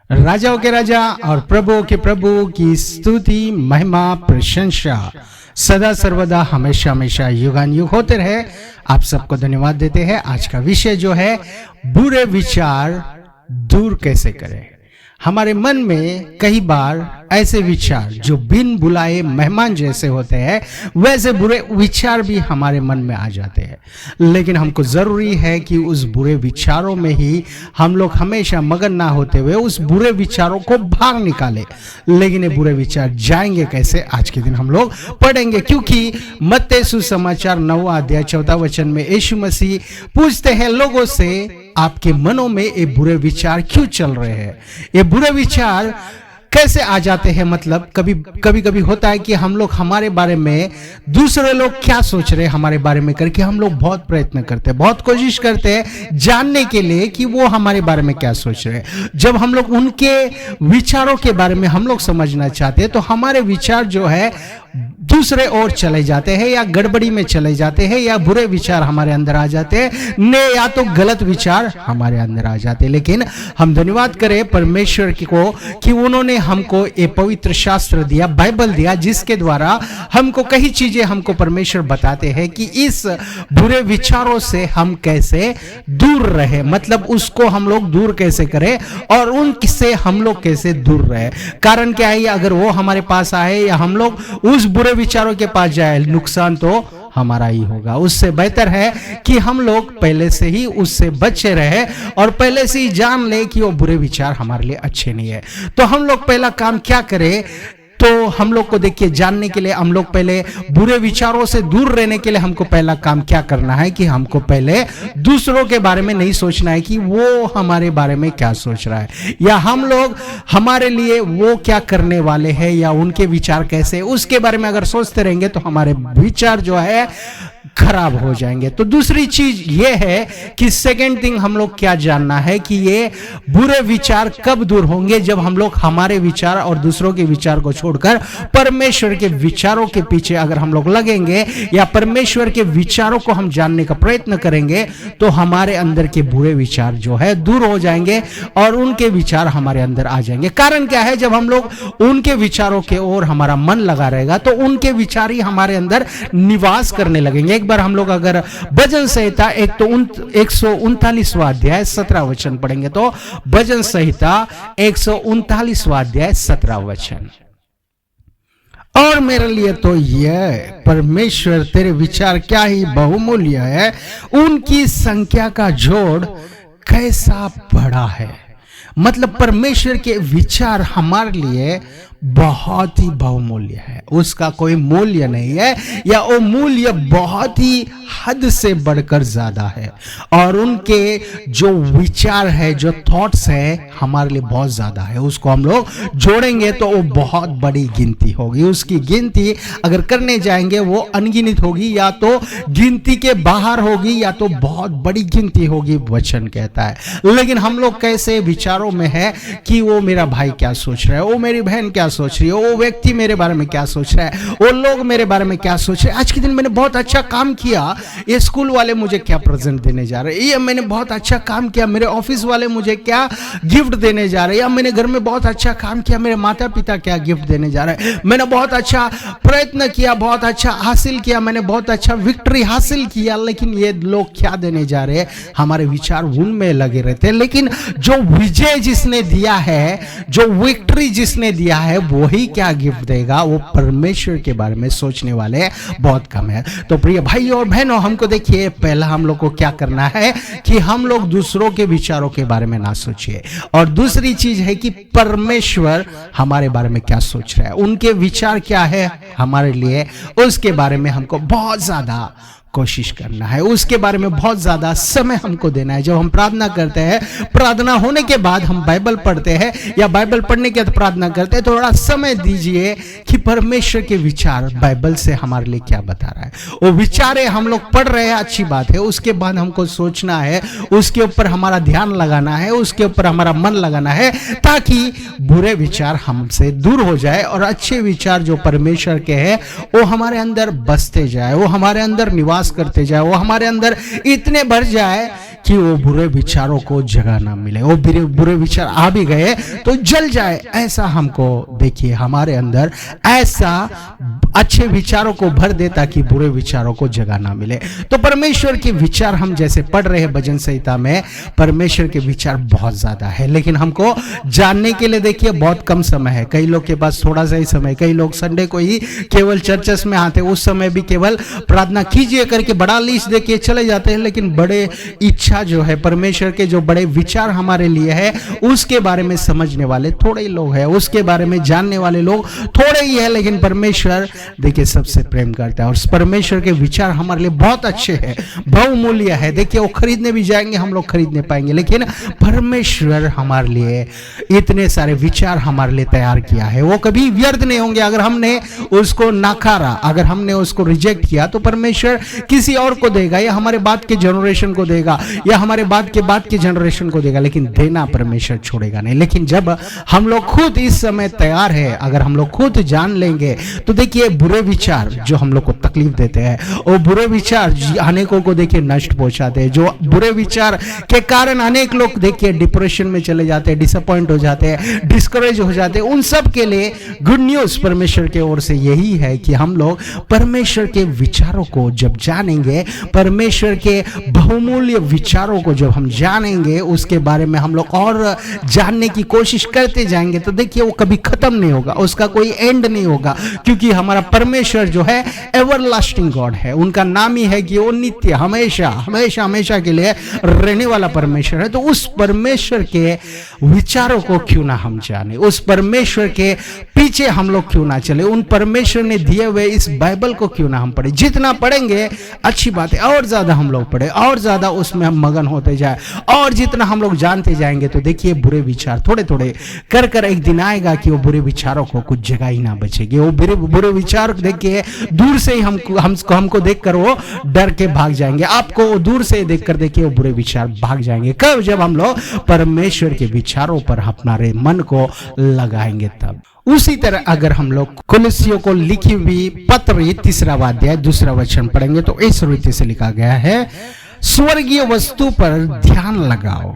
राजाओं के राजा और प्रभुओं के प्रभु की स्तुति महिमा प्रशंसा सदा सर्वदा हमेशा हमेशा युगान युग होते रहे। आप सबको धन्यवाद देते हैं। आज का विषय जो है बुरे विचार दूर कैसे करें। हमारे मन में कई बार ऐसे विचार जो बिन बुलाए मेहमान जैसे होते हैं, वैसे बुरे विचार भी हमारे मन में आ जाते हैं, लेकिन हमको जरूरी है कि उस बुरे विचारों में ही हम लोग हमेशा मगन ना होते हुए उस बुरे विचारों को बाहर निकालें। लेकिन ये बुरे विचार जाएंगे कैसे, आज के दिन हम लोग पढ़ेंगे, क्योंकि मत्ती सुसमाचार 9वां अध्याय 4वां वचन में यीशु मसीह पूछते हैं लोगों से, आपके मनों में ये बुरे विचार क्यों चल रहे हैं, ये बुरे विचार कैसे आ जाते हैं। मतलब कभी होता है कि हम लोग हमारे बारे में दूसरे लोग क्या सोच रहे हैं हमारे बारे में करके हम लोग बहुत प्रयत्न करते हैं, बहुत कोशिश करते हैं जानने के लिए कि वो हमारे बारे में क्या सोच रहे हैं। जब हम लोग उनके विचारों के बारे में हम लोग समझना चाहते हैं तो हमारे विचार जो है दूसरे ओर चले जाते हैं, या गड़बड़ी में चले जाते हैं, या बुरे विचार हमारे अंदर आ जाते हैं, ने या तो गलत विचार हमारे अंदर आ जाते हैं। लेकिन हम धन्यवाद करें परमेश्वर को कि उन्होंने हमको ये पवित्र शास्त्र दिया, बाइबल दिया, जिसके द्वारा हमको कई चीजें हमको परमेश्वर बताते हैं कि इस बुरे विचारों से हम कैसे दूर रहे, मतलब उसको हम लोग दूर कैसे करें और उनसे हम लोग कैसे दूर रहे। कारण क्या है, अगर वो हमारे पास आए या हम लोग उस बुरे विचारों के पास जाए, नुकसान तो हमारा ही होगा। उससे बेहतर है कि हम लोग पहले से ही उससे बचे रहे और पहले से ही जान ले कि वो बुरे विचार हमारे लिए अच्छे नहीं है। तो हम लोग पहला काम क्या करें, तो हम लोग को देखिए जानने के लिए हम लोग पहले बुरे विचारों से दूर रहने के लिए हमको पहला काम क्या करना है कि हमको पहले दूसरों के बारे में नहीं सोचना है कि वो हमारे बारे में क्या सोच रहा है, या हम लोग हमारे लिए वो क्या करने वाले हैं, या उनके विचार कैसे, उसके बारे में अगर सोचते रहेंगे तो हमारे विचार जो है खराब हो जाएंगे। तो दूसरी चीज ये है कि सेकंड थिंग हम लोग क्या जानना है कि ये बुरे विचार कब दूर होंगे, जब हम लोग हमारे विचार और दूसरों के विचार को छोड़कर परमेश्वर के विचारों के पीछे अगर हम लोग लगेंगे या परमेश्वर के विचारों को हम जानने का प्रयत्न करेंगे तो हमारे अंदर के बुरे विचार जो है दूर हो जाएंगे और उनके विचार हमारे अंदर आ जाएंगे। कारण क्या है, जब हम लोग उनके विचारों के ओर हमारा मन लगा रहेगा तो उनके विचार ही हमारे अंदर निवास करने लगेंगे। एक बार हम लोग अगर भजन संहिता 139वां अध्याय 17 वचन पढ़ेंगे तो भजन संहिता 139वां अध्याय 17 वचन, और मेरे लिए तो यह परमेश्वर तेरे विचार क्या ही बहुमूल्य है, उनकी संख्या का जोड़ कैसा बड़ा है। मतलब परमेश्वर के विचार हमारे लिए बहुत ही बहुमूल्य है, उसका कोई मूल्य नहीं है, या वो मूल्य बहुत ही हद से बढ़कर ज्यादा है, और उनके जो विचार है, जो थॉट्स है हमारे लिए बहुत ज्यादा है। उसको हम लोग जोड़ेंगे तो वो बहुत बड़ी गिनती होगी, उसकी गिनती अगर करने जाएंगे वो अनगिनत होगी, या तो गिनती के बाहर होगी, या तो बहुत बड़ी गिनती होगी, वचन कहता है। लेकिन हम लोग कैसे विचारों में है कि वो मेरा भाई क्या सोच रहा है, वो मेरी बहन क्या सोच रही है, वो व्यक्ति मेरे बारे में क्या सोच रहा है, वो लोग मेरे बारे में क्या सोच रहे हैं। आज के दिन मैंने बहुत अच्छा काम किया, ये स्कूल वाले मुझे क्या प्रेजेंट देने जा रहे हैं, ये मैंने बहुत अच्छा काम किया, मेरे ऑफिस वाले मुझे क्या गिफ्ट देने जा रहे हैं, या मैंने घर में बहुत अच्छा काम किया, मेरे माता पिता क्या गिफ्ट देने जा रहे हैं, मैंने बहुत अच्छा प्रयत्न किया, बहुत अच्छा हासिल किया, मैंने बहुत अच्छा विक्ट्री हासिल किया, लेकिन ये लोग क्या देने जा रहे हैं, हमारे विचार उनमें लगे रहते हैं। लेकिन जो विजय जिसने दिया है, जो विक्ट्री जिसने दिया है, वही क्या गिफ्ट देगा, वो परमेश्वर के बारे में सोचने वाले बहुत कम है। तो प्रिय भाई और बहनों, हमको देखिए पहला हम लोग को क्या करना है कि हम लोग दूसरों के विचारों के बारे में ना सोचिए, और दूसरी चीज है कि परमेश्वर हमारे बारे में क्या सोच रहा है, उनके विचार क्या है हमारे लिए, उसके बारे में हमको बहुत ज्यादा कोशिश करना है, उसके बारे में बहुत ज्यादा समय हमको देना है। जब हम प्रार्थना करते हैं, प्रार्थना होने के बाद हम बाइबल पढ़ते हैं, या बाइबल पढ़ने के बाद प्रार्थना करते हैं, तो थोड़ा समय दीजिए कि परमेश्वर के विचार बाइबल से हमारे लिए क्या बता रहा है। वो विचारे हम लोग पढ़ रहे हैं, अच्छी बात है, उसके बाद हमको सोचना है, उसके ऊपर हमारा ध्यान लगाना है, उसके ऊपर हमारा मन लगाना है, ताकि बुरे विचार हमसे दूर हो जाए और अच्छे विचार जो परमेश्वर के हैं वो हमारे अंदर बसते जाए, वो हमारे अंदर निवास निवास करते जाए, वो हमारे अंदर इतने भर जाए कि वो बुरे विचारों को जगह ना मिले। वो बुरे विचार आ भी गए तो जल जाए, ऐसा हमको देखिए हमारे अंदर ऐसा अच्छे विचारों को भर दे ताकि बुरे विचारों को जगह ना मिले। तो परमेश्वर के विचार हम जैसे पढ़ रहे हैं भजन संहिता में, परमेश्वर के विचार बहुत ज्यादा है, लेकिन हमको जानने के लिए देखिए बहुत कम समय है। कई लोग के पास थोड़ा सा ही समय, कई लोग संडे को ही केवल चर्चेस में आते, उस समय भी केवल प्रार्थना कीजिए करके बड़ा लिस्ट देके चले जाते हैं, लेकिन बड़े इच्छा जो है परमेश्वर के जो बड़े विचार हमारे लिए है उसके बारे में समझने वाले थोड़े ही लोग हैं, उसके बारे में जानने वाले लोग थोड़े ही है। लेकिन परमेश्वर देखिए सबसे प्रेम करता है और परमेश्वर के विचार हमारे लिए बहुत अच्छे हैं, बहुमूल्य है। देखिए वो खरीदने भी जाएंगे हम लोग खरीदने पाएंगे, लेकिन परमेश्वर हमारे लिए इतने सारे विचार हमारे लिए तैयार किया है, वो कभी व्यर्थ नहीं होंगे। अगर हमने उसको नकारा, अगर हमने उसको रिजेक्ट किया तो परमेश्वर किसी और को देगा, या हमारे बाद के जनरेशन को देगा, या हमारे बाद के जनरेशन को देगा, लेकिन देना परमेश्वर छोड़ेगा नहीं। लेकिन जब हम लोग खुद इस समय तैयार है, अगर हम लोग खुद जान लेंगे तो देखिए बुरे विचार जो हम लोग को तकलीफ देते हैं, वो बुरे विचार अनेकों को देखिए नष्ट पहुंचाते हैं। जो बुरे विचार के कारण अनेक लोग देखिए डिप्रेशन में चले जाते हैं, डिसअपॉइंट हो जाते हैं, डिस्करेज हो जाते हैं, उन सब के लिए गुड न्यूज परमेश्वर की ओर से यही है कि हम लोग परमेश्वर के विचारों को जब जानेंगे, परमेश्वर के बहुमूल्य विचारों को जब हम जानेंगे, उसके बारे में हम लोग और जानने की कोशिश करते जाएंगे, तो देखिए वो कभी खत्म नहीं होगा, उसका कोई एंड नहीं होगा, क्योंकि हमारा परमेश्वर जो है एवरलास्टिंग गॉड है। उनका नाम ही है कि वो नित्य, हमेशा हमेशा हमेशा के लिए रहने वाला परमेश्वर है। तो उस परमेश्वर के विचारों को क्यों ना हम जाने, उस परमेश्वर के पीछे हम लोग क्यों ना चले, उन परमेश्वर ने दिए हुए इस बाइबल को क्यों ना हम पढ़े। जितना पढ़ेंगे अच्छी बात है, और ज्यादा हम लोग पढ़े, और ज्यादा उसमें हम मगन होते जाए, और जितना हम लोग जानते जाएंगे तो देखिए बुरे विचार थोड़े थोड़े कर कर एक दिन आएगा कि वो बुरे विचारों को कुछ जगह ही ना बचेगी। वो बुरे विचार देखिए दूर से ही हमको देखकर वो डर के भाग जाएंगे, आपको दूर से देखकर देखिए वो बुरे विचार भाग जाएंगे। कब? जब हम लोग परमेश्वर के विचारों पर अपना मन को लगाएंगे तब। उसी तरह अगर हम लोग कुलसियों को लिखी हुई पत्र 3 अध्याय 2 वचन पढ़ेंगे तो इस रीति से लिखा गया है, स्वर्गीय वस्तु पर ध्यान लगाओ।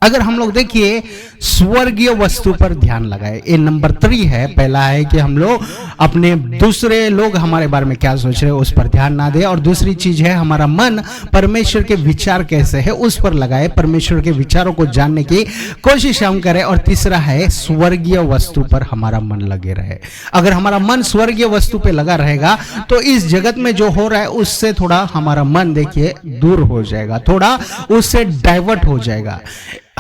अगर हम लोग देखिए स्वर्गीय वस्तु पर ध्यान लगाए, ये नंबर 3 है। पहला है कि हम लोग अपने दूसरे लोग हमारे बारे में क्या सोच रहे हैं उस पर ध्यान ना दे, और दूसरी चीज है हमारा मन परमेश्वर के विचार कैसे है उस पर लगाए, परमेश्वर के विचारों को जानने की कोशिश हम करें। और तीसरा है स्वर्गीय वस्तु पर हमारा मन लगे रहे। अगर हमारा मन स्वर्गीय वस्तु पे लगा रहेगा तो इस जगत में जो हो रहा है उससे थोड़ा हमारा मन देखिए दूर हो जाएगा, थोड़ा उससे डाइवर्ट हो जाएगा।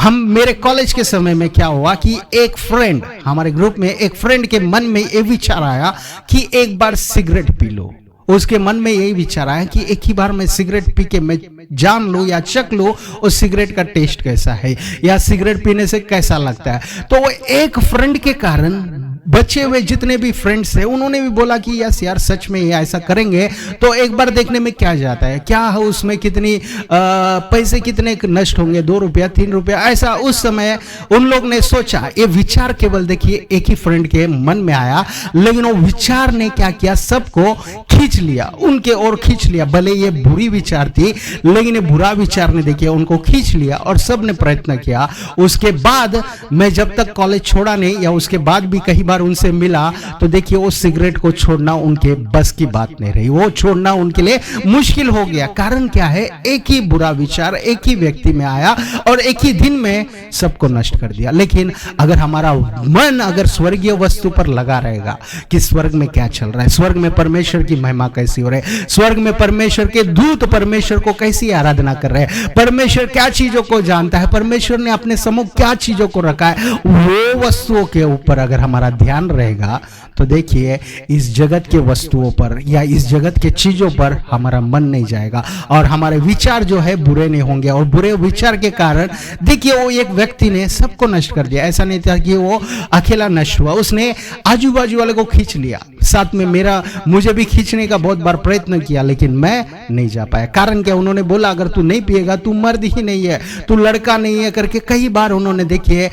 मेरे कॉलेज के समय में क्या हुआ कि एक फ्रेंड, हमारे ग्रुप में एक फ्रेंड के मन में ये विचार आया कि एक बार सिगरेट पी लो। उसके मन में यही विचार आया कि एक ही बार मैं सिगरेट पी के मैं जान लूं या चख लूं उस सिगरेट का टेस्ट कैसा है, या सिगरेट पीने से कैसा लगता है। तो वो एक फ्रेंड के कारण बचे हुए जितने भी फ्रेंड्स थे उन्होंने भी बोला कि यस यार सच में ये ऐसा करेंगे तो एक बार देखने में क्या जाता है, क्या है उसमें कितनी पैसे कितने नष्ट होंगे, 2 रुपया 3 रुपया, ऐसा उस समय उन लोग ने सोचा। ये विचार केवल देखिए एक ही फ्रेंड के मन में आया, लेकिन वो विचार ने क्या किया, सबको खींच लिया, उनके ओर खींच लिया। भले ये बुरी विचार थी लेकिन ये बुरा विचार ने देखिए उनको खींच लिया और सब ने प्रयत्न किया। उसके बाद मैं जब तक कॉलेज छोड़ा नहीं या उसके बाद भी कई बार उनसे मिला तो देखिए वो सिगरेट को छोड़ना उनके बस की बात नहीं रही, वो छोड़ना उनके लिए मुश्किल हो गया। कारण क्या है, एक ही बुरा विचार एक ही व्यक्ति में आया और एक ही दिन में सबको नष्ट कर दिया। लेकिन अगर हमारा मन अगर स्वर्गीय वस्तु पर लगा रहेगा कि स्वर्ग में क्या चल रहा है, स्वर्ग में परमेश्वर की महिमा कैसी हो रही है, स्वर्ग में परमेश्वर के दूत परमेश्वर को कैसी आराधना कर रहे हैं, परमेश्वर क्या चीजों को जानता है, परमेश्वर ने अपने सम्मुख क्या चीजों को रखा है, वो वस्तुओं के ऊपर अगर हमारा ध्यान रहेगा तो देखिए इस जगत के वस्तुओं पर या इस जगत के चीजों पर हमारा मन नहीं जाएगा और हमारे विचार जो है बुरे नहीं होंगे। और बुरे विचार के कारण देखिए वो एक व्यक्ति ने सबको नष्ट कर दिया। ऐसा नहीं था कि वो अकेला नष्ट हुआ, उसने आजू बाजू वाले को खींच लिया। साथ में मुझे भी खींचने का बहुत बार प्रयत्न किया, लेकिन मैं नहीं जा पाया। कारण क्या? उन्होंने बोला अगर तू नहीं पिएगा तू मर्द ही नहीं है, तू लड़का नहीं है करके कई बार उन्होंने देखिए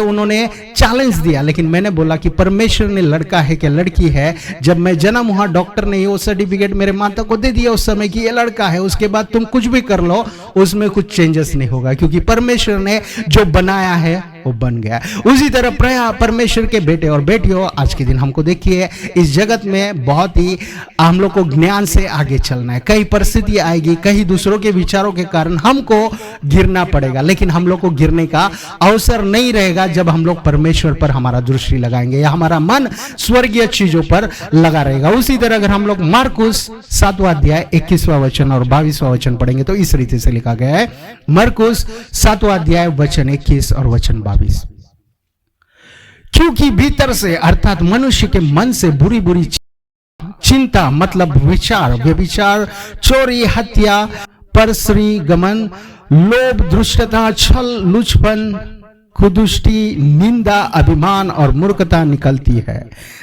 उन्होंने चैलेंज दिया। लेकिन मैंने बोला कि परमेश्वर ने लड़का है क्या लड़की है, जब मैं जन्म हुआ डॉक्टर ने वो सर्टिफिकेट मेरे माता को दे दिया उस समय कि ये लड़का है, उसके बाद तुम कुछ भी कर लो उसमें कुछ चेंजेस नहीं होगा, क्योंकि परमेश्वर ने जो बनाया है वो बन गया। उसी तरह परमेश्वर के बेटे और बेटियों, आज के दिन हमको देखिए इस जगत में बहुत ही हम लोग को ज्ञान से आगे चलना है। कई परिस्थिति आएगी, कई दूसरों के विचारों के कारण हमको गिरना पड़ेगा, लेकिन हम लोग को गिरने का अवसर नहीं रहेगा जब हम लोग परमेश्वर पर हमारा दृष्टि लगाएंगे या हमारा मन स्वर्गीय चीजों पर लगा रहेगा। उसी तरह अगर हम लोग मार्कुस 7वां अध्याय 21वां वचन और 22वां वचन पढ़ेंगे तो इस रीति से लिखा गया है। मार्कुस 7वां अध्याय वचन 21 और वचन 22, क्योंकि भीतर से अर्थात मनुष्य के मन से बुरी बुरी चिंता मतलब विचार, व्यभिचार, चोरी, हत्या, परस्त्री गमन, लोभ, दुष्टता, छल, लुचपन, कुदुष्टि, निंदा, अभिमान और मूर्खता निकलती है।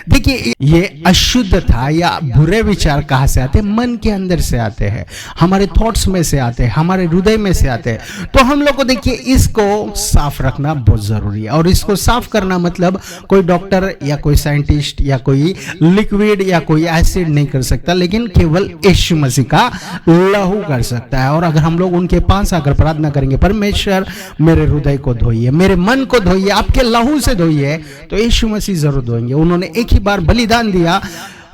देखिए ये अशुद्धता या बुरे विचार कहां से आते हैं? मन के अंदर से आते हैं, हमारे थॉट्स में से आते हैं, हमारे हृदय में से आते हैं। तो हम लोग को देखिए इसको साफ रखना बहुत जरूरी है। और इसको साफ करना मतलब कोई डॉक्टर या कोई साइंटिस्ट या कोई लिक्विड या कोई एसिड नहीं कर सकता, लेकिन केवल यीशु मसीह का लहू कर सकता है। और अगर हम लोग उनके पास आकर प्रार्थना करेंगे, परमेश्वर मेरे हृदय को धोइए, मेरे मन को धोइए, आपके लहू से धोइए, तो यीशु मसीह जरूर धोएंगे। उन्होंने एक ही बार बलिदान दिया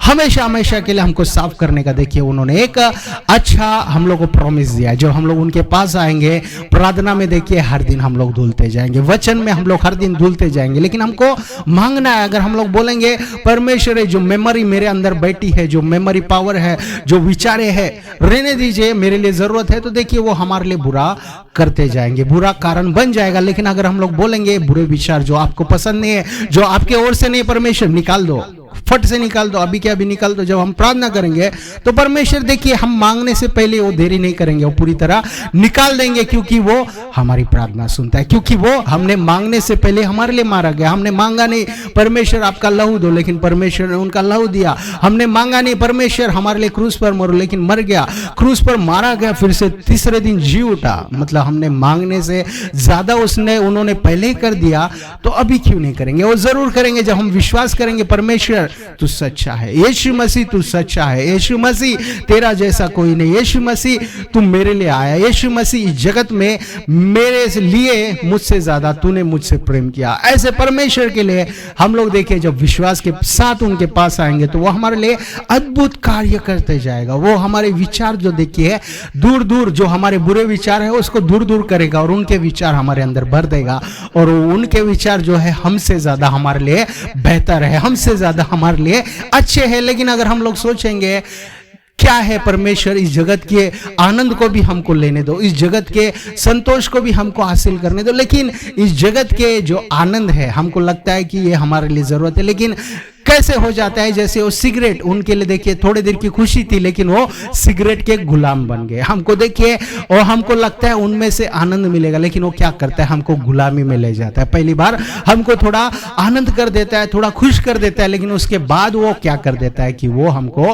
हमेशा हमेशा के लिए हमको साफ करने का। देखिए उन्होंने एक अच्छा हम लोग को प्रॉमिस दिया, जो हम लोग उनके पास आएंगे प्रार्थना में, देखिए हर दिन हम लोग धुलते जाएंगे, वचन में हम लोग हर दिन धुलते जाएंगे। लेकिन हमको मांगना है। अगर हम लोग बोलेंगे परमेश्वर है, जो मेमोरी मेरे अंदर बैठी है, जो मेमोरी पावर है, जो विचारे है, रहने दीजिए, मेरे लिए जरूरत है, तो देखिए वो हमारे लिए बुरा करते जाएंगे, बुरा कारण बन जाएगा। लेकिन अगर हम लोग बोलेंगे बुरे विचार जो आपको पसंद नहीं है, जो आपके ओर से नहीं, परमेश्वर निकाल दो, फट से निकाल दो, अभी के अभी निकाल दो। जब हम प्रार्थना करेंगे तो परमेश्वर देखिए हम मांगने से पहले वो देरी नहीं करेंगे, वो पूरी तरह निकाल देंगे, क्योंकि वो हमारी प्रार्थना सुनता है, क्योंकि वो हमने मांगने से पहले हमारे लिए मारा गया। हमने मांगा नहीं परमेश्वर आपका लहू दो, लेकिन परमेश्वर ने उनका लहू दिया। हमने मांगा नहीं परमेश्वर हमारे लिए क्रूस पर मरो, लेकिन मर गया, क्रूस पर मारा गया, फिर से तीसरे दिन जी उठा। मतलब हमने मांगने से ज्यादा उन्होंने पहले ही कर दिया, तो अभी क्यों नहीं करेंगे? वो जरूर करेंगे जब हम विश्वास करेंगे परमेश्वर तू सच्चा है, यीशु मसीह तू सच्चा है, यीशु मसीह तेरा जैसा कोई नहीं, यीशु मसीह तू मेरे लिए आया, यीशु मसीह इस जगत में मेरे लिए मुझसे ज्यादा तूने मुझसे प्रेम किया। ऐसे परमेश्वर के लिए हम लोग देखिए जब विश्वास के साथ उनके पास आएंगे तो वो हमारे लिए अद्भुत कार्य करते जाएगा। वो हमारे विचार जो देखिए दूर दूर जो हमारे बुरे विचार है उसको दूर दूर करेगा और उनके विचार हमारे अंदर भर देगा। और उनके विचार जो है हमसे ज्यादा हमारे लिए बेहतर है, हमसे ज्यादा हमारे लिए अच्छे हैं। लेकिन अगर हम लोग सोचेंगे क्या है परमेश्वर, इस जगत के आनंद को भी हमको लेने दो, इस जगत के संतोष को भी हमको हासिल करने दो, लेकिन इस जगत के जो आनंद है हमको लगता है कि ये हमारे लिए जरूरत है, लेकिन कैसे हो जाता है जैसे वो सिगरेट, उनके लिए देखिए थोड़ी देर की खुशी थी लेकिन वो सिगरेट के गुलाम बन गए। हमको देखिए और हमको लगता है उनमें से आनंद मिलेगा, लेकिन वो क्या करता है हमको गुलामी में ले जाता है। पहली बार हमको थोड़ा आनंद कर देता है, थोड़ा खुश कर देता है, लेकिन उसके बाद वो क्या कर देता है कि वो हमको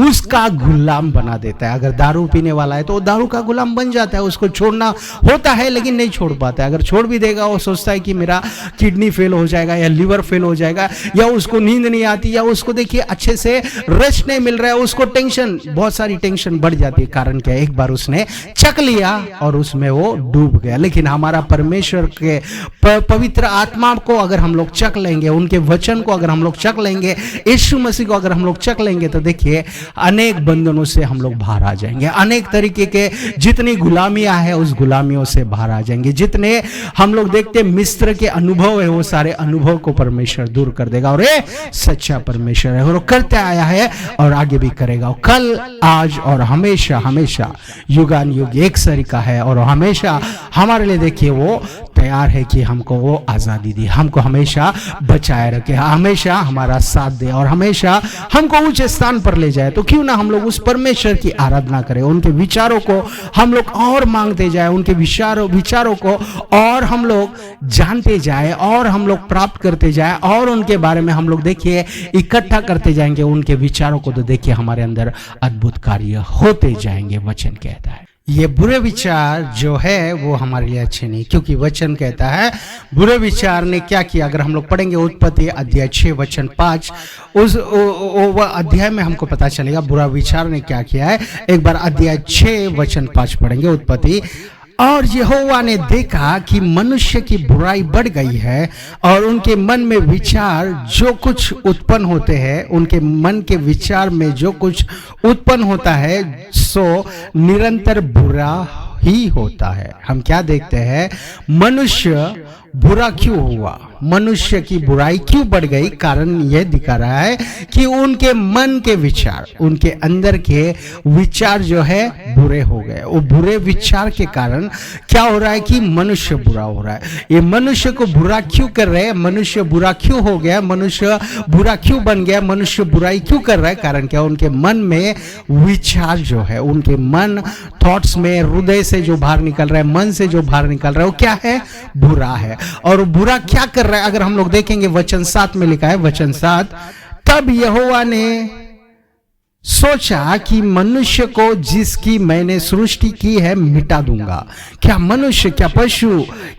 उसका गुलाम बना देता है। अगर दारू पीने वाला है तो वो दारू का गुलाम बन जाता है, उसको छोड़ना होता है लेकिन नहीं छोड़ पाता है। अगर छोड़ भी देगा वो सोचता है कि मेरा किडनी फेल हो जाएगा या लिवर फेल हो जाएगा, या उसको नींद नहीं आती, या उसको देखिए अच्छे से रेस्ट नहीं मिल रहा है, उसको टेंशन, बहुत सारी टेंशन बढ़ जाती है। कारण क्या? एक बार उसने चख लिया और उसमें वो डूब गया। लेकिन हमारा परमेश्वर के पवित्र आत्मा को अगर हम लोग चख लेंगे, उनके वचन को अगर हम लोग चख लेंगे, यीशु मसीह को अगर हम लोग चख लेंगे, तो देखिए अनेक बंधनों से हम लोग बाहर आ जाएंगे, अनेक तरीके के जितनी गुलामियां हैं उस गुलामियों से बाहर आ जाएंगे। जितने हम लोग देखते मिस्र के अनुभव है वो सारे अनुभव को परमेश्वर दूर कर देगा। और ये सच्चा परमेश्वर है और करते आया है और आगे भी करेगा। कल, आज और हमेशा हमेशा युगान युग एक सरी का है और हमेशा हमारे लिए देखिए वो तैयार है कि हमको वो आज़ादी दी, हमको हमेशा बचाए रखे, हमेशा हमारा साथ दे और हमेशा हमको ऊंचे स्थान पर ले जाए। तो क्यों ना हम लोग उस परमेश्वर की आराधना करें, उनके विचारों को हम लोग और मांगते जाए, उनके विचारों को और हम लोग जानते जाए और हम लोग प्राप्त करते जाए और उनके बारे में हम लोग देखिए इकट्ठा करते जाएंगे उनके विचारों को, तो देखिए हमारे अंदर अद्भुत कार्य होते जाएंगे। वचन कहता है ये बुरे विचार जो है वो हमारे लिए अच्छे नहीं, क्योंकि वचन कहता है बुरे विचार ने क्या किया। अगर हम लोग पढ़ेंगे उत्पत्ति अध्याय 6 वचन 5, उस अध्याय में हमको पता चलेगा बुरा विचार ने क्या किया है। एक बार अध्याय 6 वचन 5 पढ़ेंगे उत्पत्ति। और यहोवा ने देखा कि मनुष्य की बुराई बढ़ गई है और उनके मन में विचार जो कुछ उत्पन्न होते हैं, उनके मन के विचार में जो कुछ उत्पन्न होता है सो निरंतर बुरा ही होता है। हम क्या देखते हैं, मनुष्य बुरा क्यों हुआ, मनुष्य की बुराई क्यों बढ़ गई? कारण यह दिखा रहा है कि उनके मन के विचार, उनके अंदर के विचार जो है बुरे हो गए। वो बुरे विचार के कारण क्या हो रहा है कि मनुष्य बुरा हो रहा है। ये मनुष्य को बुरा क्यों कर रहे हैं, मनुष्य बुरा क्यों हो गया, मनुष्य बुरा क्यों बन गया, मनुष्य बुराई क्यों कर रहा है? कारण क्या, उनके मन में विचार जो है, उनके मन थॉट्स में, हृदय से जो बाहर निकल रहा है, मन से जो बाहर निकल रहा है वो क्या है, बुरा है। और बुरा क्या कर रहा है? अगर हम लोग देखेंगे वचन 7 में लिखा है, वचन 7, तब यहोवा ने सोचा कि मनुष्य को जिसकी मैंने सृष्टि की है मिटा दूंगा। क्या मनुष्य, क्या पशु,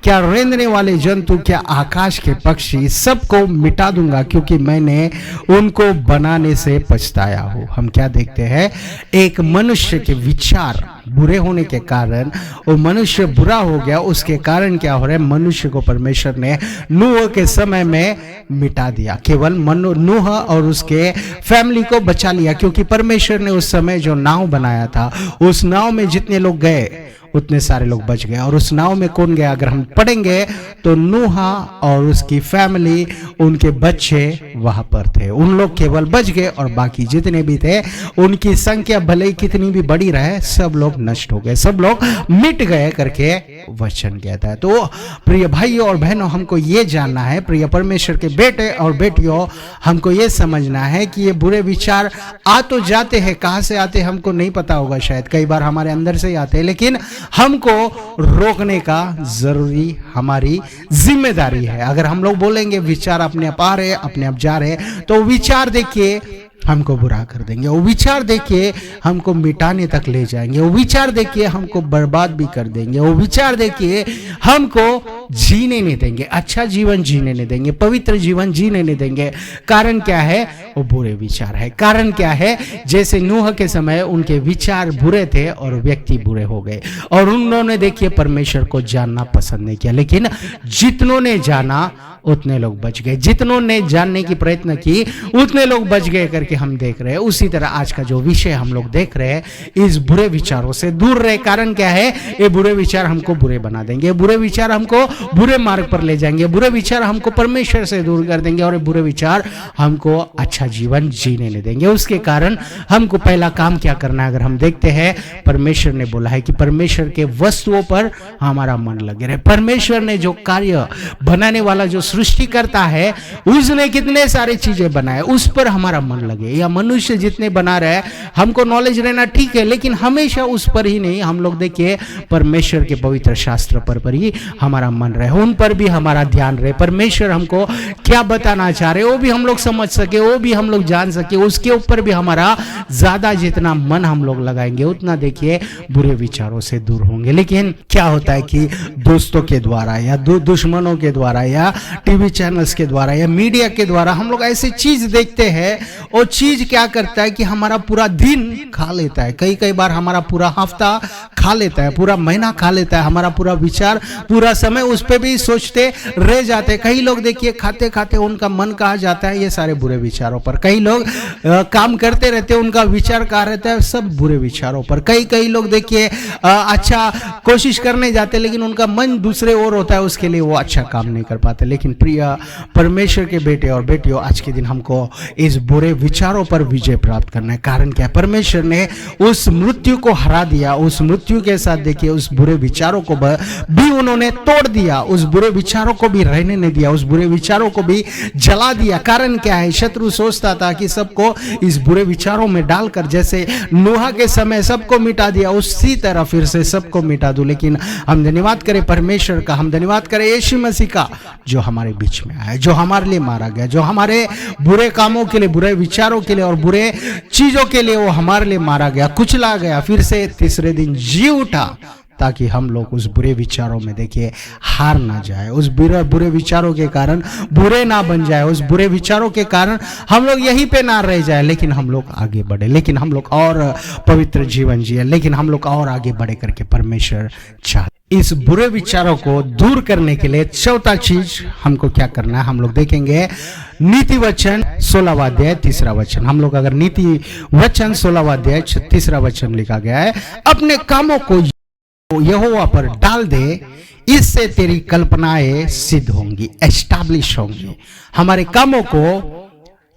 क्या रेंगने वाले जंतु, क्या आकाश के पक्षी, सबको मिटा दूंगा, क्योंकि मैंने उनको बनाने से पछताया हूं। हम क्या देखते हैं, एक मनुष्य के विचार बुरे होने के कारण वो मनुष्य बुरा हो गया। उसके कारण क्या हो रहा है, मनुष्य को परमेश्वर ने नूह के समय में मिटा दिया, केवल नूह और उसके फैमिली को बचा लिया, क्योंकि परमेश्वर ने उस समय जो नाव बनाया था, उस नाव में जितने लोग गए उतने सारे लोग बच गए। और उस नाव में कौन गया? अगर हम पढ़ेंगे तो नूह और उसकी फैमिली, उनके बच्चे वहां पर थे, उन लोग केवल बच गए और बाकी जितने भी थे उनकी संख्या भले ही कितनी भी बड़ी रहे, सब लोग नष्ट हो गए, सब लोग मिट गए करके वचन कहता है। तो प्रिय भाइयों और बहनों, हमको ये जानना है, प्रिय परमेश्वर के बेटे और बेटियों, हमको ये समझना है कि ये बुरे विचार आ तो जाते हैं, कहां से आते हमको नहीं पता होगा, शायद कई बार हमारे अंदर से ही आते हैं, लेकिन हमको रोकने का जरूरी हमारी जिम्मेदारी है। अगर हम लोग बोलेंगे विचार अपने आप आ रहे, अपने आप जा रहे, तो विचार देखिए हमको बुरा कर देंगे, वो विचार देखिए हमको मिटाने तक ले जाएंगे, वो विचार देखिए हमको बर्बाद भी कर देंगे, वो विचार देखिए हमको जीने नहीं देंगे, अच्छा जीवन जीने नहीं देंगे, पवित्र जीवन जीने नहीं देंगे। कारण क्या है? वो बुरे विचार है। कारण क्या है? जैसे नूह के समय उनके विचार बुरे थे और व्यक्ति बुरे हो गए, और उन्होंने देखिए परमेश्वर को जानना पसंद नहीं किया, लेकिन जितनों ने जाना उतने लोग बच गए, जितनों ने जानने की प्रयत्न की उतने लोग बच गए करके हम देख रहे हैं। उसी तरह आज का जो विषय हम लोग देख रहे हैं, इस बुरे विचारों से दूर रहे। कारण क्या है? ये बुरे विचार हमको बुरे बना देंगे, बुरे विचार हमको बुरे मार्ग पर ले जाएंगे, बुरे विचार हमको परमेश्वर से दूर कर देंगे, और ये बुरे विचार हमको अच्छा जीवन जीने नहीं देंगे। उसके कारण हमको पहला काम क्या करना है? अगर हम देखते हैं, परमेश्वर ने बोला है कि परमेश्वर के वस्तुओं पर हमारा मन लगे रहे। परमेश्वर ने जो कार्य बनाने वाला, जो सृष्टि करता है, उसने कितने सारे चीजें बनाए, उस पर हमारा मन लगे। या मनुष्य जितने बना रहे, हमको नॉलेज रहना ठीक है, लेकिन हमेशा उस पर ही नहीं, हम लोग देखिए परमेश्वर के पवित्र शास्त्र पर ही हमारा मन रहे, उन पर भी हमारा ध्यान रहे। परमेश्वर हमको क्या बताना चाह रहे वो भी हम लोग समझ सके, वो भी हम लोग जान सके, उसके ऊपर भी हमारा ज्यादा जितना मन हम लोग लगाएंगे उतना देखिए बुरे विचारों से दूर होंगे। लेकिन क्या होता है कि दोस्तों के द्वारा या दुश्मनों के द्वारा या टीवी चैनल्स के द्वारा या मीडिया के द्वारा हम लोग ऐसी चीज देखते हैं, वो चीज क्या करता है कि हमारा पूरा दिन खा लेता है, कई बार हमारा पूरा हफ्ता खा लेता है, पूरा महीना खा लेता है, हमारा पूरा विचार, पूरा समय उस पे भी सोचते रह जाते हैं। कई लोग देखिए खाते खाते उनका मन कहाँ जाता है, ये सारे बुरे विचारों पर। कई लोग काम करते रहते हैं, उनका विचार कहाँ रहता है, सब बुरे विचारों पर। कई लोग देखिए अच्छा कोशिश करने जाते, लेकिन उनका मन दूसरे ओर होता है, उसके लिए वो अच्छा काम नहीं कर पाते। लेकिन प्रिय परमेश्वर के बेटे और बेटियों, आज के दिन हमको इस बुरे विचारों पर विजय प्राप्त करना है। कारण क्या है? परमेश्वर ने उस मृत्यु को हरा दिया, उस मृत्यु के साथ देखिए उस बुरे विचारों को भी उन्होंने तोड़ दिया। दिया, उस बुरे विचारों को भी रहने नहीं दिया, उस बुरे विचारों को भी जला दिया। कारण क्या है? शत्रु सोचता था कि सबको इस बुरे विचारों में डालकर, जैसे नूह के समय सबको मिटा दिया, उसी तरह फिर से सबको मिटा दूं। लेकिन हम धन्यवाद करें परमेश्वर का, हम धन्यवाद करें यीशु मसीह का, जो हमारे बीच में आया, जो हमारे लिए मारा गया, जो हमारे बुरे कामों के लिए, बुरे विचारों के लिए और बुरे चीजों के लिए वो हमारे लिए मारा गया, कुचला गया, फिर से तीसरे दिन जी उठा, ताकि हम लोग उस बुरे विचारों में देखिए हार ना जाए, उस बुरे विचारों के कारण बुरे ना बन जाए, उस बुरे विचारों के कारण हम लोग यहीं पे ना रह जाए, लेकिन हम लोग आगे बढ़े, लेकिन हम लोग और पवित्र जीवन जिए, लेकिन हम लोग और आगे बढ़े करके परमेश्वर चाहते। इस बुरे विचारों को दूर करने के लिए चौथा चीज हमको क्या करना है, हम लोग देखेंगे नीति वचन 16वां अध्याय 3रा वचन। हम लोग अगर नीति वचन 16वां अध्याय 3रा वचन लिखा गया है, अपने कामों को यहोवा पर डाल दे, इससे तेरी कल्पनाएं सिद्ध होंगी, एस्टैब्लिश होंगी। हमारे कामों को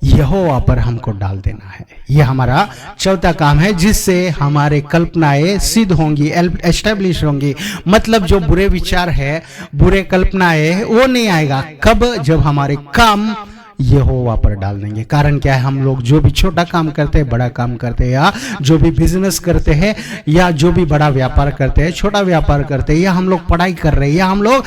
यहोवा पर हमको डाल देना है, यह हमारा चौथा काम है, जिससे हमारे कल्पनाएं सिद्ध होंगी, एस्टैब्लिश होंगी। मतलब जो बुरे विचार है, बुरे कल्पनाएं, वो नहीं आएगा। कब? जब हमारे काम यहोवा पर डाल देंगे। कारण क्या है? हम लोग जो भी छोटा काम करते हैं, बड़ा काम करते हैं, या जो भी बिजनेस करते हैं, या जो भी बड़ा व्यापार करते हैं, छोटा व्यापार करते हैं, या हम लोग पढ़ाई कर रहे हैं, या हम लोग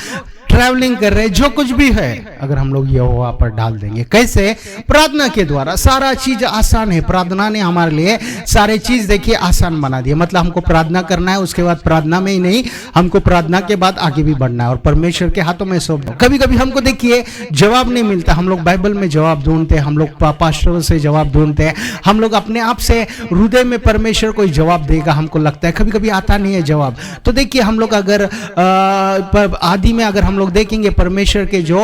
ट्रैवलिंग कर रहे हैं, जो कुछ भी है, अगर हम लोग यहोवा पर डाल देंगे। कैसे? प्रार्थना के द्वारा। सारा चीज आसान है, प्रार्थना ने हमारे लिए सारे चीज देखिए आसान बना दिया। मतलब हमको प्रार्थना करना है, उसके बाद प्रार्थना में ही नहीं, हमको प्रार्थना के बाद आगे भी बढ़ना है और परमेश्वर के हाथों में सौंप दो। कभी कभी हमको देखिए जवाब नहीं मिलता, हम लोग बाइबल में जवाब ढूंढते हैं, हम लोग पास्टरों से जवाब ढूंढते हैं, हम लोग अपने आप से हृदय में परमेश्वर कोई जवाब देगा हमको लगता है, कभी कभी आता नहीं है जवाब। तो देखिए हम लोग अगर आदि में अगर हम लोग देखेंगे, परमेश्वर के जो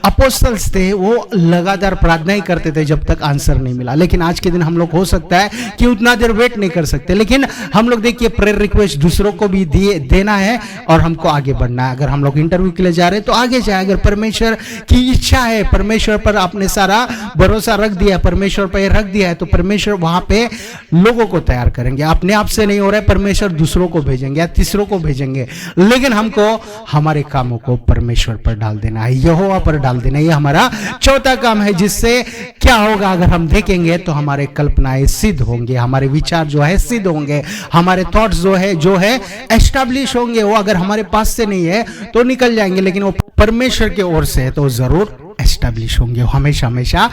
अपोस्टल्स थे वो लगातार प्रार्थना ही करते थे जब तक आंसर नहीं मिला। लेकिन आज के दिन हम लोग हो सकता है कि उतना देर वेट नहीं कर सकते, लेकिन हम लोग देखिए प्रेयर रिक्वेस्ट दूसरों को भी देना है और हमको आगे बढ़ना है। अगर हम लोग इंटरव्यू के लिए जा रहे हैं तो आगे जाए, अगर परमेश्वर की इच्छा है, परमेश्वर पर आपने सारा भरोसा रख दिया, परमेश्वर पर रख दिया है, तो परमेश्वर वहां पे लोगों को तैयार करेंगे। अपने आप से नहीं हो रहा है, परमेश्वर दूसरों को भेजेंगे या तीसरों को भेजेंगे, लेकिन हमको हमारे कामों को परमेश्वर पर डाल देना है, यहोवा पर डाल देना है। ये हमारा चौथा काम है, जिससे क्या होगा? अगर हम देखेंगे तो हमारे कल्पनाएं सिद्ध होंगे, हमारे विचार जो है सिद्ध होंगे, हमारे थॉट्स जो है एस्टैब्लिश होंगे। वो अगर हमारे पास से नहीं है तो निकल जाएंगे, लेकिन वो परमेश्वर की ओर से है तो जरूर एस्टैब्लिश होंगे, वो हमेशा हमेशा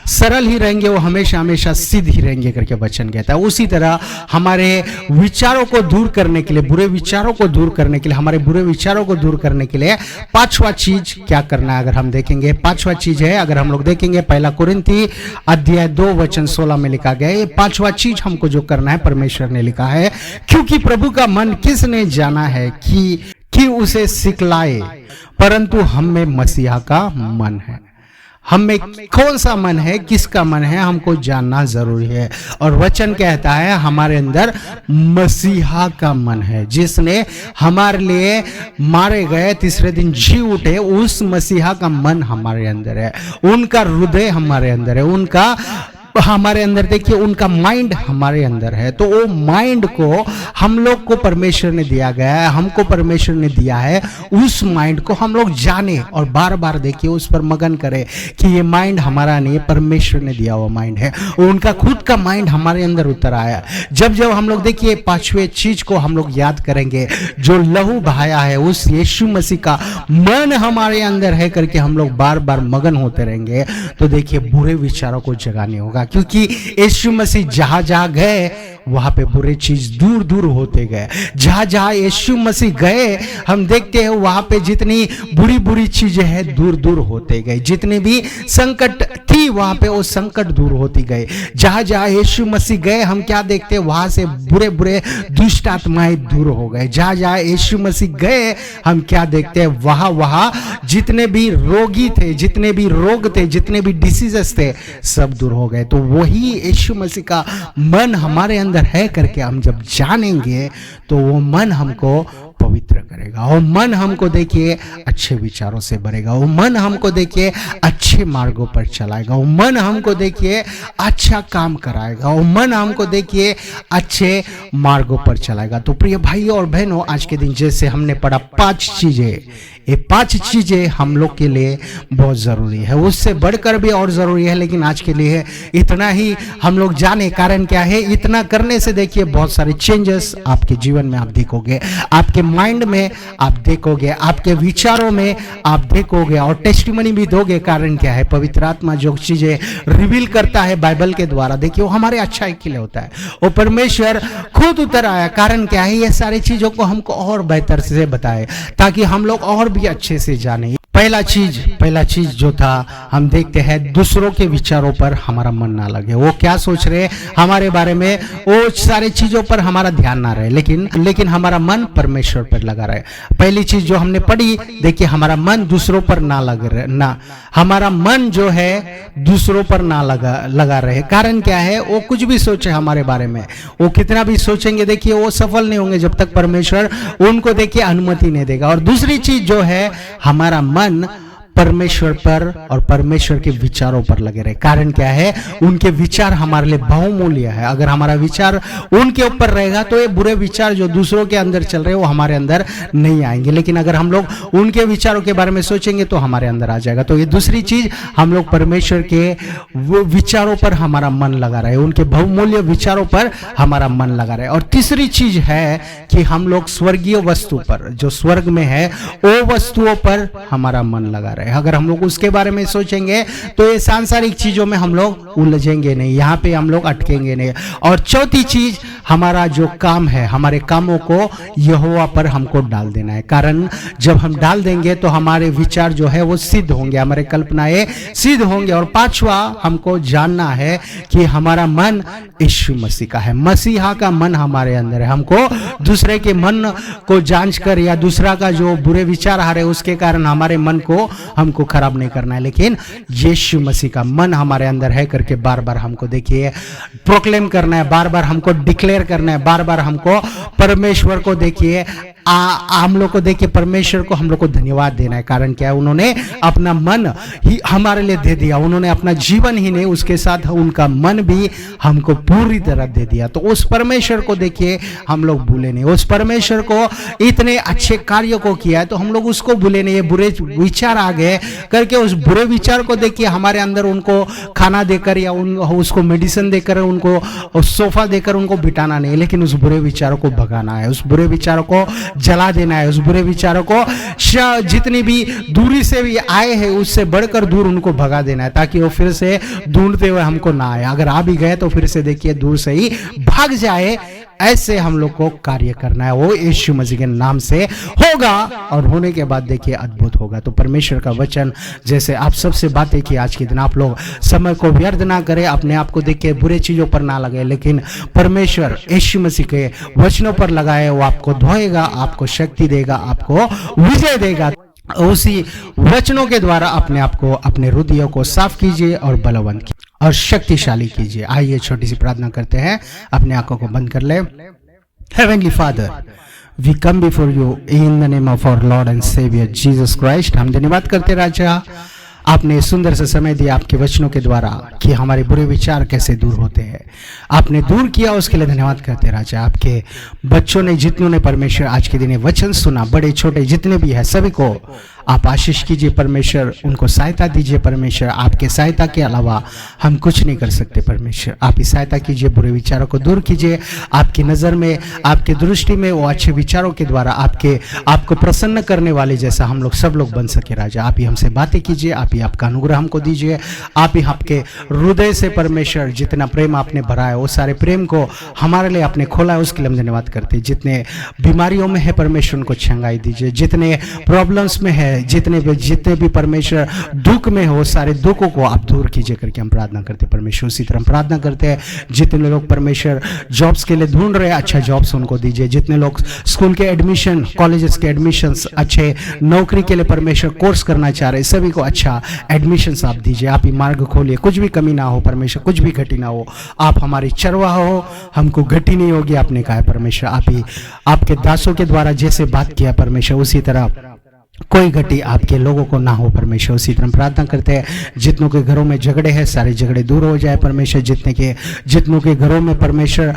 सरल ही रहेंगे, वो हमेशा हमेशा सिद्ध ही रहेंगे करके वचन कहता है। उसी तरह हमारे विचारों को दूर करने के लिए, बुरे विचारों को दूर करने के लिए, हमारे बुरे विचारों को दूर करने के लिए पांचवा चीज क्या करना है? अगर हम देखेंगे पांचवा चीज है, अगर हम लोग देखेंगे 1 कुरिन्थी अध्याय 2 वचन 16 में लिखा गया है, ये पांचवा चीज हमको जो करना है परमेश्वर ने लिखा है, क्योंकि प्रभु का मन किसने जाना है कि उसे सिखलाए, परंतु हम में मसीहा का मन है। हम में कौन सा मन है, किसका मन है, हमको जानना जरूरी है। और वचन कहता है हमारे अंदर मसीहा का मन है, जिसने हमारे लिए मारे गए, तीसरे दिन जी उठे, उस मसीहा का मन हमारे अंदर है, उनका हृदय हमारे अंदर है, उनका हमारे अंदर देखिए, उनका माइंड हमारे अंदर है। तो वो माइंड को हम लोग को परमेश्वर ने दिया गया है, हमको परमेश्वर ने दिया है, उस माइंड को हम लोग जाने और बार बार देखिए उस पर मगन करें कि ये माइंड हमारा नहीं है, परमेश्वर ने दिया हुआ माइंड है। उनका खुद का माइंड हमारे अंदर उतर आया। जब जब हम लोग देखिए पांचवे चीज को हम लोग याद करेंगे, जो लहू बहाया है, उस यीशु मसीह का मन हमारे अंदर है करके हम लोग बार बार मगन होते रहेंगे, तो देखिए बुरे विचारों को जगाने होगा। क्योंकि यीशु मसीह जहां जहां गए वहां पे बुरे चीज दूर दूर होते गए। जहां जहां यीशु मसीह गए हम देखते हैं वहां पे जितनी बुरी बुरी चीजें हैं दूर दूर होते गए, जितने भी संकट थी वहां पे वो संकट दूर होती गए। जहां जहां यीशु मसीह गए हम क्या देखते हैं, वहां से बुरे बुरे दुष्ट आत्माएं दूर हो गए। जहां जहां यीशु मसीह गए हम क्या देखते हैं, वहां वहां जितने भी रोगी थे, जितने भी रोग थे, जितने भी डिसीजेस थे, सब दूर हो गए। तो वही यीशु मसीह का मन हमारे अंदर है करके हम जब जानेंगे तो वो मन हमको पवित्र करेगा। वो मन हमको देखिए अच्छे विचारों से भरेगा। वो मन हमको देखिए अच्छे मार्गों पर चलाएगा। वो मन हमको देखिए अच्छा काम कराएगा। वो मन हमको देखिए अच्छे मार्गों पर चलाएगा। तो प्रिय भाइयों और बहनों, आज के दिन जैसे हमने पढ़ा 5 चीजें, ये 5 चीजें हम लोग के लिए बहुत जरूरी है। उससे बढ़कर भी और जरूरी है, लेकिन आज के लिए इतना ही हम लोग जाने। कारण क्या है? इतना करने से देखिए बहुत सारे चेंजेस आपके जीवन में आप देखोगे, आपके माइंड में आप देखोगे, आपके विचारों में आप देखोगे और टेस्टिमनी भी दोगे। कारण क्या है? पवित्र आत्मा जो चीजें रिवील करता है बाइबल के द्वारा, देखिए वो हमारे अच्छाई के लिए होता है। वो परमेश्वर खुद उतर आया। कारण क्या है? ये सारी चीजों को हमको और बेहतर से बताए ताकि हम लोग और भी अच्छे से जाने। पहला चीज जो था, हम देखते हैं दूसरों के विचारों पर हमारा मन ना लगे। वो क्या सोच रहे हमारे बारे में, वो सारी चीजों पर हमारा ध्यान ना रहे, लेकिन हमारा मन परमेश्वर पर लगा रहे। पहली चीज जो हमने पढ़ी, देखिए हमारा मन दूसरों पर ना हमारा मन जो है दूसरों पर ना लगा रहे। कारण क्या है? वो कुछ भी सोचे हमारे बारे में, वो कितना भी सोचेंगे, देखिए वो सफल नहीं होंगे जब तक परमेश्वर उनको देखिए अनुमति नहीं देगा। और दूसरी चीज जो है, हमारा मन परमेश्वर पर और परमेश्वर के विचारों पर लगे रहे। कारण क्या है? उनके विचार हमारे लिए बहुमूल्य है। अगर हमारा विचार उनके ऊपर रहेगा तो ये बुरे विचार जो दूसरों के अंदर चल रहे हैं वो हमारे अंदर नहीं आएंगे, लेकिन अगर हम लोग उनके विचारों के बारे में सोचेंगे तो हमारे अंदर आ जाएगा। तो ये दूसरी चीज, हम लोग परमेश्वर के वो विचारों पर हमारा मन लगा रहे, उनके बहुमूल्य विचारों पर हमारा मन लगा रहे। और तीसरी चीज है कि हम लोग स्वर्गीय वस्तु पर, जो स्वर्ग में है, वो वस्तुओं पर हमारा मन लगा रहे। अगर हम लोग उसके बारे में सोचेंगे तो ये सांसारिक चीजों में हम लोग उलझेंगे नहीं, यहाँ पे हम लोग अटकेंगे नहीं। और चौथी चीज, हमारा जो काम है, हमारे कामों को यहोवा पर हमको डाल देना है। कारण जब हम डाल देंगे तो हमारे विचार जो है वो सिद्ध होंगे, हमारे कल्पनाएं सिद्ध होंगे। और पांचवा, हमको जानना है कि हमारा मन यीशु मसीह का है, मसीहा का मन हमारे अंदर है। हमको दूसरे के मन को जांच कर या दूसरा का जो बुरे विचार आ रहे उसके कारण हमारे मन को हमको खराब नहीं करना है, लेकिन यीशु मसीह का मन हमारे अंदर है करके बार बार हमको देखिए प्रोक्लेम करना है, बार बार हमको डिक्लेयर करना है, बार बार हमको परमेश्वर को देखिए हम लोग को देखिए परमेश्वर को हम लोग को धन्यवाद देना है। कारण क्या है? उन्होंने अपना मन ही हमारे लिए दे दिया। उन्होंने अपना जीवन ही नहीं, उसके साथ उनका मन भी हमको पूरी तरह दे दिया। तो उस परमेश्वर को देखिए हम लोग भूले नहीं। उस परमेश्वर को इतने अच्छे कार्यों को किया है तो हम लोग उसको भूले नहीं। ये बुरे विचार आ गए करके उस बुरे विचार को देखिए हमारे अंदर उनको खाना देकर या उसको मेडिसिन देकर, उनको सोफा देकर उनको बिठाना नहीं, लेकिन उस बुरे विचारों को भगाना है, उस बुरे विचारों को जला देना है, उस बुरे विचारों को जितनी भी दूरी से भी आए हैं उससे बढ़कर दूर उनको भगा देना है, ताकि वो फिर से ढूंढते हुए हमको ना आए। अगर आ भी गए तो फिर से देखिए दूर से ही भाग जाए। ऐसे हम लोग को कार्य करना है, वो यीशु मसीह के नाम से होगा और होने के बाद देखिए अद्भुत होगा। तो परमेश्वर का वचन जैसे आप सबसे बातें की आज के दिन, आप लोग समय को व्यर्थ ना करें, अपने आप को देखिए बुरे चीजों पर ना लगे, लेकिन परमेश्वर यीशु मसीह के वचनों पर लगाए। वो आपको धोएगा, आपको शक्ति देगा, आपको विजय देगा। उसी वचनों के द्वारा अपने आप को, अपने हृदयों को साफ कीजिए और बलवंत कीजिए और शक्तिशाली कीजिए। आइए छोटी सी प्रार्थना करते हैं, अपने आंखों को बंद कर ले। Heavenly Father, we come before you in the name of our Lord and Savior Jesus Christ। हम धन्यवाद करते राजा, आपने सुंदर सा समय दिया आपके वचनों के द्वारा कि हमारे बुरे विचार कैसे दूर होते हैं, आपने दूर किया, उसके लिए धन्यवाद करते राजा। आपके बच्चों ने, जितनों ने परमेश्वर आज के दिन वचन सुना, बड़े छोटे जितने भी है सभी को आप आशीष कीजिए परमेश्वर, उनको सहायता दीजिए परमेश्वर। आपके सहायता के अलावा हम कुछ नहीं कर सकते परमेश्वर, आप ही सहायता कीजिए, बुरे विचारों को दूर कीजिए। आपकी नज़र में, आपके दृष्टि में वो अच्छे विचारों के द्वारा आपको प्रसन्न करने वाले जैसा हम लोग सब लोग बन सके राजा। आप ही हमसे बातें कीजिए, आप ही आपका अनुग्रह हमको दीजिए। आप ही आपके हृदय से परमेश्वर जितना प्रेम आपने भरा है वो सारे प्रेम को हमारे लिए आपने खोला है, उसके लिए हम धन्यवाद करते हैं। जितने बीमारियों में है परमेश्वर उनको चंगाई दीजिए, जितने प्रॉब्लम्स में है हैं, जितने भी परमेश्वर दुख में हो, सारे दुखों को आप दूर कीजिए करके हम प्रार्थना करते हैं परमेश्वर। उसी तरह हम प्रार्थना करते हैं जितने लोग परमेश्वर जॉब्स के लिए ढूंढ रहे हैं, अच्छा जॉब्स उनको दीजिए। जितने लोग स्कूल के एडमिशन, कॉलेजेस के एडमिशन, अच्छे नौकरी के लिए परमेश्वर कोर्स करना चाह रहे, सभी को अच्छा एडमिशन आप दीजिए। आप ही मार्ग खोलिए, कुछ भी कमी ना हो परमेश्वर, कुछ भी घटी ना हो। आप हमारी चरवाह हो, हमको घटी नहीं होगी, आपने कहा है परमेश्वर। आप ही आपके दासों के द्वारा जैसे बात किया परमेश्वर, उसी तरह कोई घटी आपके लोगों को ना हो परमेश्वर। उसी तरह प्रार्थना करते हैं जितनों के घरों में झगड़े हैं, सारे झगड़े दूर हो जाए परमेश्वर। जितनों के घरों में परमेश्वर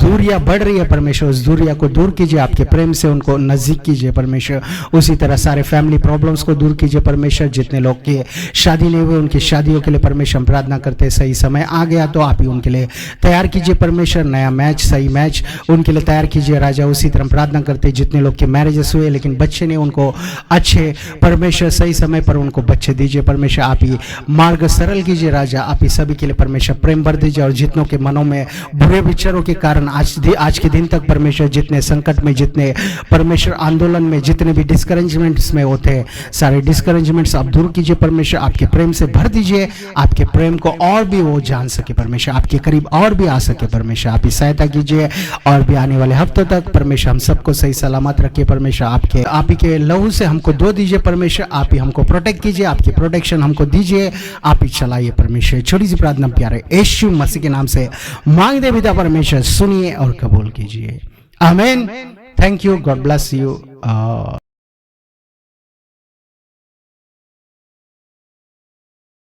दूरियां बढ़ रही है परमेश्वर, उस दूरिया को दूर कीजिए, आपके प्रेम से उनको नजदीक कीजिए परमेश्वर। उसी तरह सारे फैमिली प्रॉब्लम्स को दूर कीजिए परमेश्वर। जितने लोग की शादी नहीं हुई, उनकी शादियों के लिए परमेश्वर हम प्रार्थना करते हैं, सही समय आ गया तो आप ही उनके लिए तैयार कीजिए परमेश्वर। नया मैच, सही मैच उनके लिए तैयार कीजिए राजा। उसी तरह प्रार्थना करते हैं जितने लोग के मैरिजेस हुए लेकिन बच्चे ने, उनको अच्छे परमेश्वर सही समय पर उनको बच्चे दीजिए परमेश्वर। आप ही मार्ग सरल कीजिए राजा। आप ही सभी के लिए परमेश्वर प्रेम भर दीजिए। और जितनों के मनों में बुरे विचारों के कारण आज के दिन तक परमेश्वर जितने संकट में, जितने परमेश्वर आंदोलन में, जितने भी डिस्करेजमेंट्स में होते हैं, सारे डिस्करेजमेंट्स आप दूर कीजिए परमेश्वर। आपके प्रेम से भर दीजिए, आपके प्रेम को और भी वो जान सके परमेश्वर, आपके करीब और भी आ सके परमेश्वर। आप ही सहायता कीजिए और भी आने वाले हफ्तों तक परमेश्वर हम सबको सही सलामत रखिए परमेश्वर। आप ही के लहू से हमको धो दीजिए परमेश्वर। आप ही हमको प्रोटेक्ट कीजिए, आपकी प्रोटेक्शन हमको दीजिए, आप ही चलाइए परमेश्वर। छोटी सी प्रार्थना प्यारे यीशु मसीह के नाम से मांग दे पिता परमेश्वर, सुनिए और कबूल कीजिए, आमीन। Thank you, God bless you.